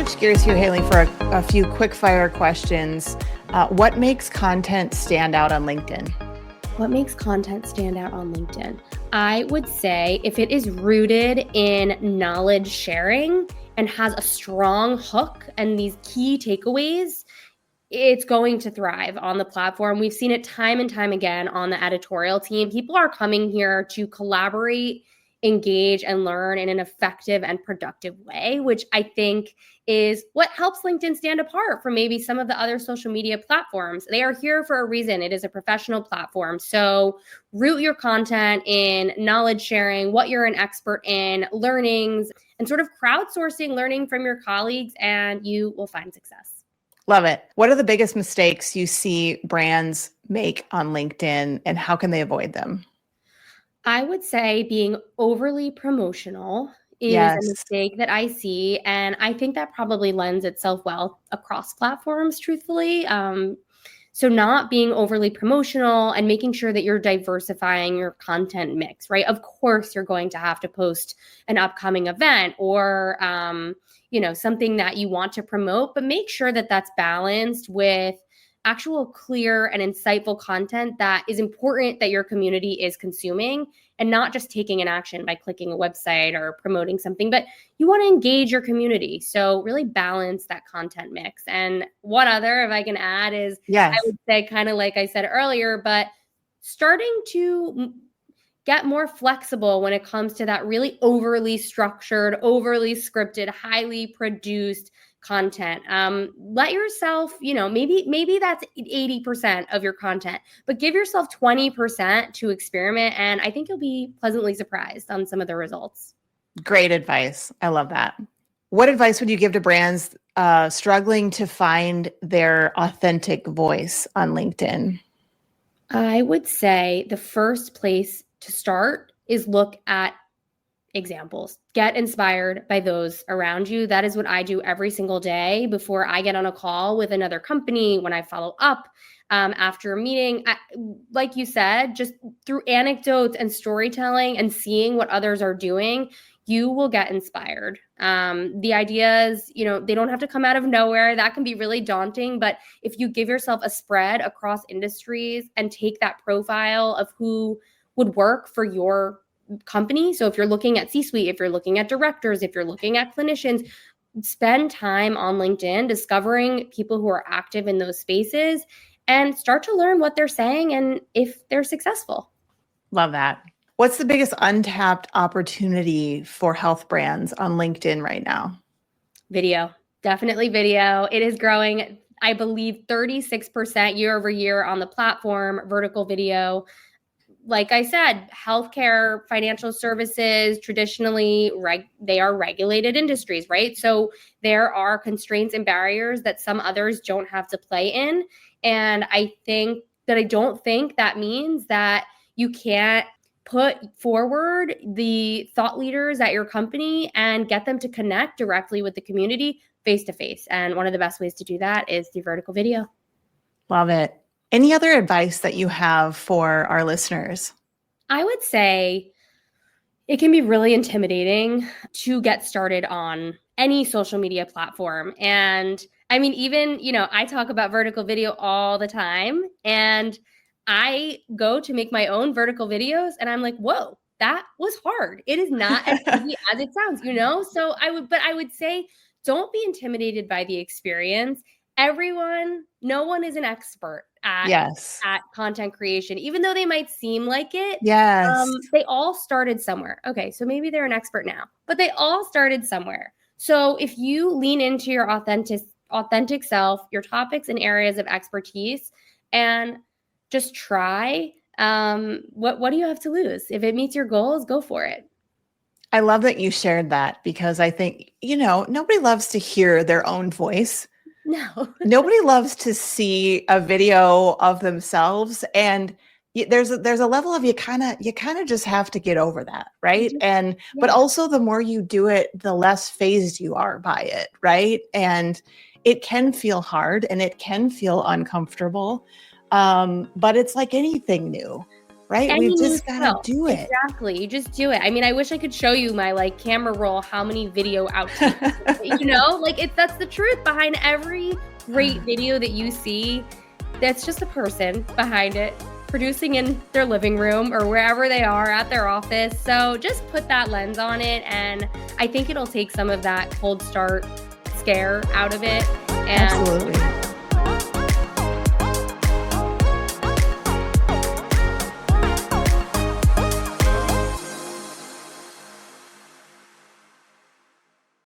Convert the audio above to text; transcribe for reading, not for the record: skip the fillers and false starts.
switch gears here, Haley, for a few quick fire questions. What makes content stand out on LinkedIn? What makes content stand out on LinkedIn? I would say if it is rooted in knowledge sharing and has a strong hook and these key takeaways, it's going to thrive on the platform. We've seen it time and time again on the editorial team. People are coming here to collaborate, engage, and learn in an effective and productive way, which I think is what helps LinkedIn stand apart from maybe some of the other social media platforms. They are here for a reason. It is a professional platform. So root your content in knowledge sharing, what you're an expert in, learnings, and sort of crowdsourcing learning from your colleagues, and you will find success. Love it. What are the biggest mistakes you see brands make on LinkedIn, and how can they avoid them? I would say being overly promotional is Yes. a mistake that I see. And I think that probably lends itself well across platforms, truthfully. So not being overly promotional and making sure that you're diversifying your content mix, right? Of course, you're going to have to post an upcoming event or, something that you want to promote, but make sure that that's balanced with actual clear and insightful content that is important that your community is consuming, and not just taking an action by clicking a website or promoting something, but you want to engage your community. So really balance that content mix. And one other, if I can add, is Yes. I would say kind of like I said earlier, but starting to get more flexible when it comes to that really overly structured, overly scripted, highly produced content. Let yourself, maybe that's 80% of your content, but give yourself 20% to experiment. And I think you'll be pleasantly surprised on some of the results. Great advice. I love that. What advice would you give to brands struggling to find their authentic voice on LinkedIn? I would say the first place to start is look at examples. Get inspired by those around you. That is what I do every single day before I get on a call with another company, when I follow up after a meeting. Like you said, just through anecdotes and storytelling and seeing what others are doing, you will get inspired. The ideas, they don't have to come out of nowhere. That can be really daunting. But if you give yourself a spread across industries and take that profile of who would work for your company. So if you're looking at C-suite, if you're looking at directors, if you're looking at clinicians, spend time on LinkedIn discovering people who are active in those spaces and start to learn what they're saying and if they're successful. Love that. What's the biggest untapped opportunity for health brands on LinkedIn right now? Video. Definitely video. It is growing, I believe, 36% year over year on the platform, vertical video. Like I said, healthcare, financial services, traditionally, they are regulated industries, right? So there are constraints and barriers that some others don't have to play in. And I don't think that means that you can't put forward the thought leaders at your company and get them to connect directly with the community face to face. And one of the best ways to do that is through vertical video. Love it. Any other advice that you have for our listeners? I would say it can be really intimidating to get started on any social media platform. And I mean, even, I talk about vertical video all the time, and I go to make my own vertical videos and I'm like, whoa, that was hard. It is not as easy as it sounds, So I would say, don't be intimidated by the experience. No one is an expert at content creation, even though they might seem like it. Yes. They all started somewhere. Okay, so maybe they're an expert now, but they all started somewhere. So if you lean into your authentic self, your topics and areas of expertise, and just try, what do you have to lose? If it meets your goals, go for it. I love that you shared that, because I think, nobody loves to hear their own voice. No. Nobody loves to see a video of themselves, and there's a level of you kind of just have to get over that, right? But also the more you do it, the less phased you are by it, right? And it can feel hard and it can feel uncomfortable, but it's like anything new. right? Any We've new just got to skill. do it. Exactly. You just do it. I mean, I wish I could show you my like camera roll, how many video outtakes, you know, like that's the truth behind every great video that you see. That's just a person behind it producing in their living room or wherever they are at their office. So just put that lens on it. And I think it'll take some of that cold start scare out of it. And Absolutely.